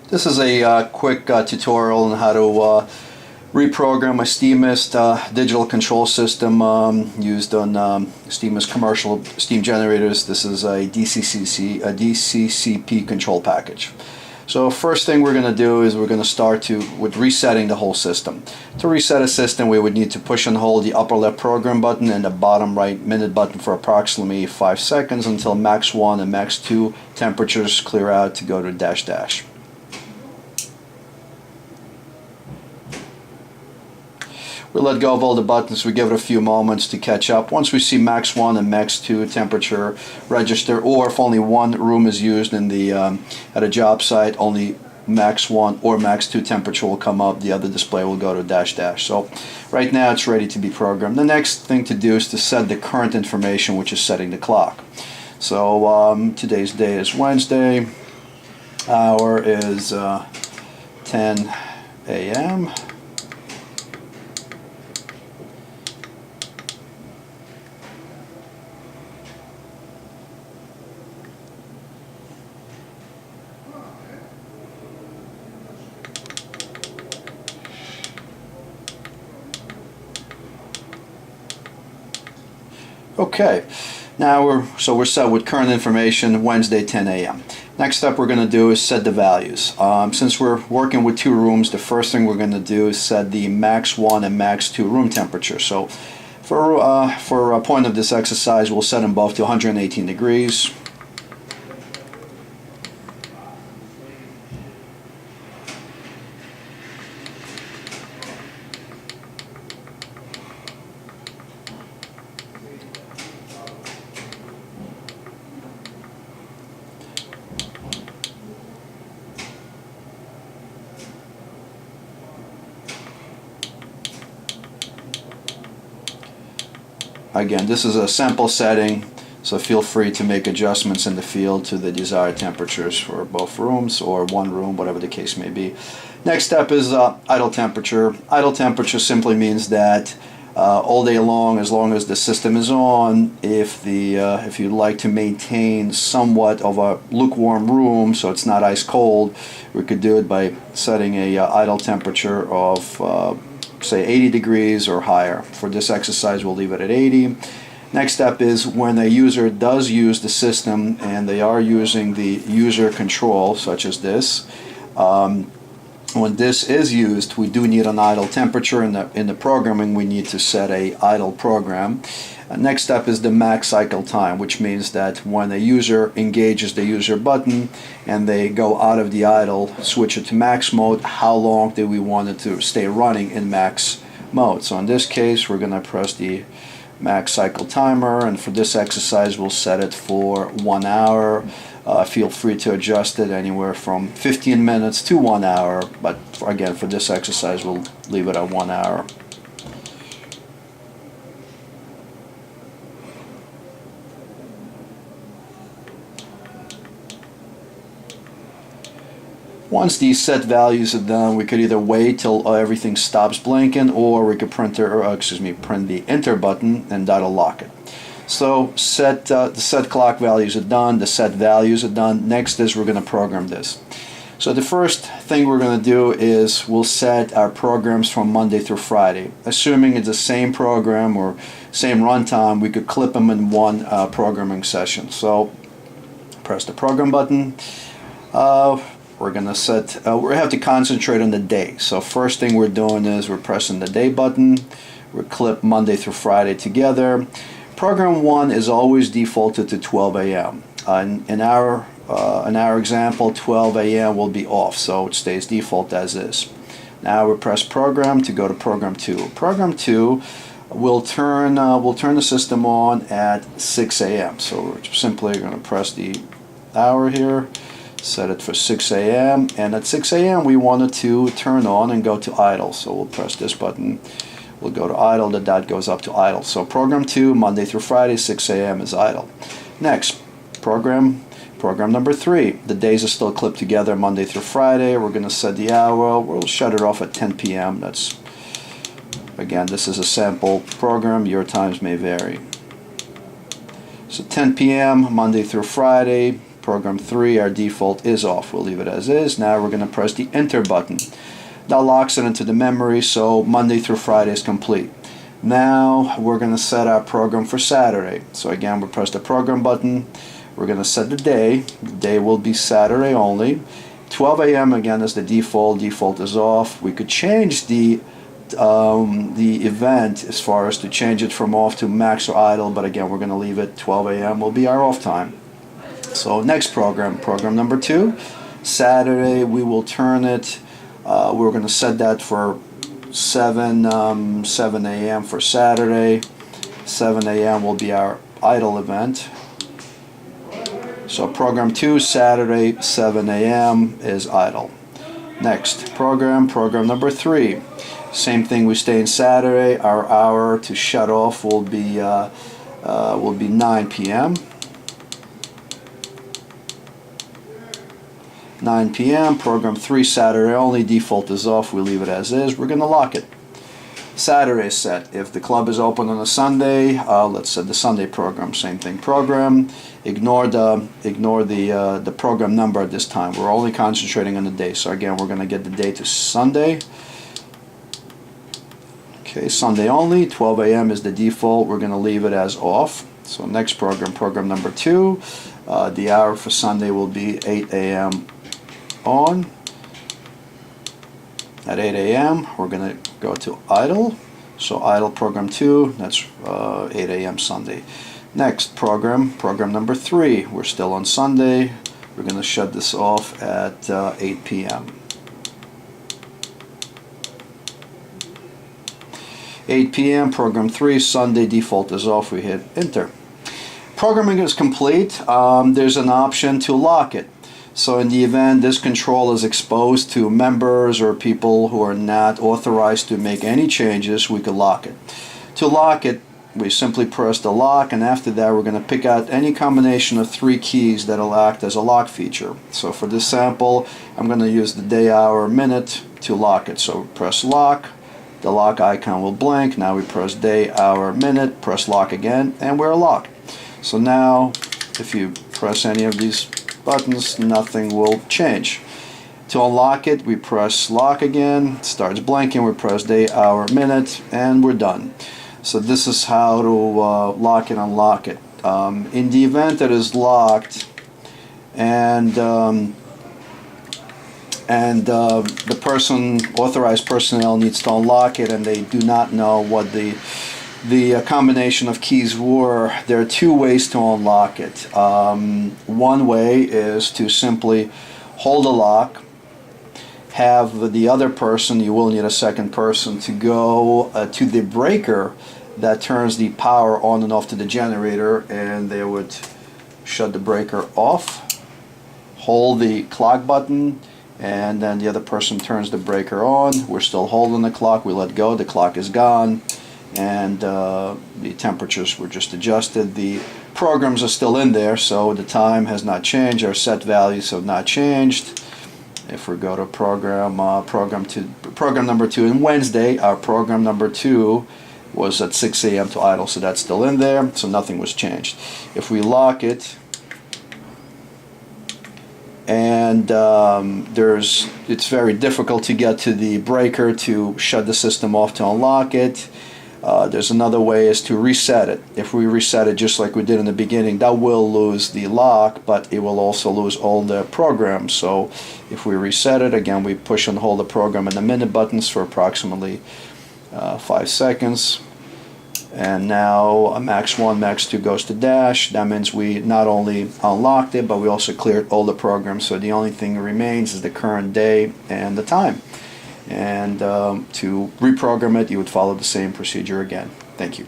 This is a quick tutorial on how to reprogram a Steamist digital control system used on Steamist commercial steam generators. This is a DCCP control package. So first thing we're going to do is we're going to start with resetting the whole system. To reset a system, we would need to push and hold the upper left program button and the bottom right minute button for approximately 5 seconds until max 1 and max 2 temperatures clear out to go to dash dash. We let go of all the buttons, we give it a few moments to catch up. Once we see max 1 and max 2 temperature register, or if only one room is used in the at a job site, only max 1 or max 2 temperature will come up, the other display will go to dash dash. So right now it's ready to be programmed. The next thing to do is to set the current information, which is setting the clock. So today's day is Wednesday, hour is 10 a.m. Okay, now we're set with current information, Wednesday 10 a.m. Next step we're going to do is set the values. Since we're working with 2 rooms, the first thing we're going to do is set the max 1 and max 2 room temperature. So for a point of this exercise, we'll set them both to 118 degrees. Again, this is a sample setting, so feel free to make adjustments in the field to the desired temperatures for both rooms or one room, whatever the case may be. Next step is idle temperature. Idle temperature simply means that all day long, as long as the system is on, if you'd like to maintain somewhat of a lukewarm room so it's not ice cold, we could do it by setting a idle temperature of say 80 degrees or higher. For this exercise we'll leave it at 80. Next step is when a user does use the system and they are using the user control, such as this, when this is used, we do need an idle temperature. In the programming we need to set a idle program. Next step is the max cycle time, which means that when a user engages the user button and they go out of the idle, switch it to max mode, how long do we want it to stay running in max mode. So in this case we're going to press the max cycle timer, and for this exercise we'll set it for 1 hour. Feel free to adjust it anywhere from 15 minutes to 1 hour, but again for this exercise we'll leave it at 1 hour. Once these set values are done, we could either wait till everything stops blinking, or we could print the enter button, and that'll lock it. So the set clock values are done, the set values are done. Next is we're going to program this. So the first thing we're going to do is we'll set our programs from Monday through Friday. Assuming it's the same program or same runtime, we could clip them in one programming session. So press the program button. We're going to set, we have to concentrate on the day. So first thing we're doing is we're pressing the day button. We clip Monday through Friday together. Program 1 is always defaulted to 12 a.m. In our example, 12 a.m. will be off, so it stays default as is. Now we press program to go to program 2. Program 2 will turn the system on at 6 a.m. So we're simply going to press the hour here, set it for 6 a.m. and at 6 a.m. we want it to turn on and go to idle. So we'll press this button. We'll go to idle, the dot goes up to idle. So program 2, Monday through Friday, 6 a.m. is idle. Next, program number 3. The days are still clipped together, Monday through Friday. We're going to set the hour. We'll shut it off at 10 p.m. That's, again, this is a sample program. Your times may vary. So 10 p.m. Monday through Friday. Program 3, our default is off. We'll leave it as is. Now we're going to press the enter button. That locks it into the memory, so Monday through Friday is complete. Now we're going to set our program for Saturday. So again, we press the program button. We're going to set the day. The day will be Saturday only. 12 a.m. again is the default. Default is off. We could change the event as far as to change it from off to max or idle, but again, we're going to leave it 12 a.m. will be our off time. So next program number 2, Saturday, we will turn it. We're going to set that for 7 a.m. for Saturday. 7 a.m. will be our idle event. So program 2, Saturday, 7 a.m. is idle. Next program number 3. Same thing, we stay in Saturday. Our hour to shut off will be 9 p.m. 9 p.m. Program 3, Saturday only. Default is off. We leave it as is. We're going to lock it. Saturday is set. If the club is open on a Sunday, let's set the Sunday program. Same thing. Program. Ignore the program number at this time. We're only concentrating on the day. So again, we're going to get the day to Sunday. Okay, Sunday only. 12 a.m. is the default. We're going to leave it as off. So next program number 2. The hour for Sunday will be 8 a.m. on. At 8 a.m. we're going to go to idle. So idle program 2, that's 8 a.m. Sunday. Next program number 3. We're still on Sunday. We're going to shut this off at 8 p.m. 8 p.m. program 3, Sunday, default is off. We hit enter. Programming is complete. There's an option to lock it. So in the event this control is exposed to members or people who are not authorized to make any changes, we could lock it. To lock it, we simply press the lock, and after that we're going to pick out any combination of 3 keys that will act as a lock feature. So for this sample, I'm going to use the day, hour, minute to lock it. So press lock, the lock icon will blink. Now we press day, hour, minute, press lock again, and we're locked. So now if you press any of these buttons, nothing will change. To unlock it, we press lock again, it starts blinking, we press day, hour, minute, and we're done. So this is how to lock and unlock it. In the event that is locked and the authorized personnel needs to unlock it and they do not know what the combination of keys were, there are 2 ways to unlock it. One way is to simply hold the lock, have the other person, you will need a second person, to go to the breaker that turns the power on and off to the generator, and they would shut the breaker off, hold the clock button, and then the other person turns the breaker on. We're still holding the clock, we let go, the clock is gone, and the temperatures were just adjusted. The programs are still in there, so the time has not changed, our set values have not changed. If we go to program number 2 in Wednesday, our program number 2 was at 6 a.m. to idle, so that's still in there, so nothing was changed. If we lock it, and it's very difficult to get to the breaker to shut the system off to unlock it. There's another way, is to reset it. If we reset it just like we did in the beginning, that will lose the lock, but it will also lose all the programs. So if we reset it, again, we push and hold the program and the minute buttons for approximately 5 seconds. And now max 1, max 2 goes to dash. That means we not only unlocked it, but we also cleared all the programs. So the only thing that remains is the current day and the time. And to reprogram it, you would follow the same procedure again. Thank you.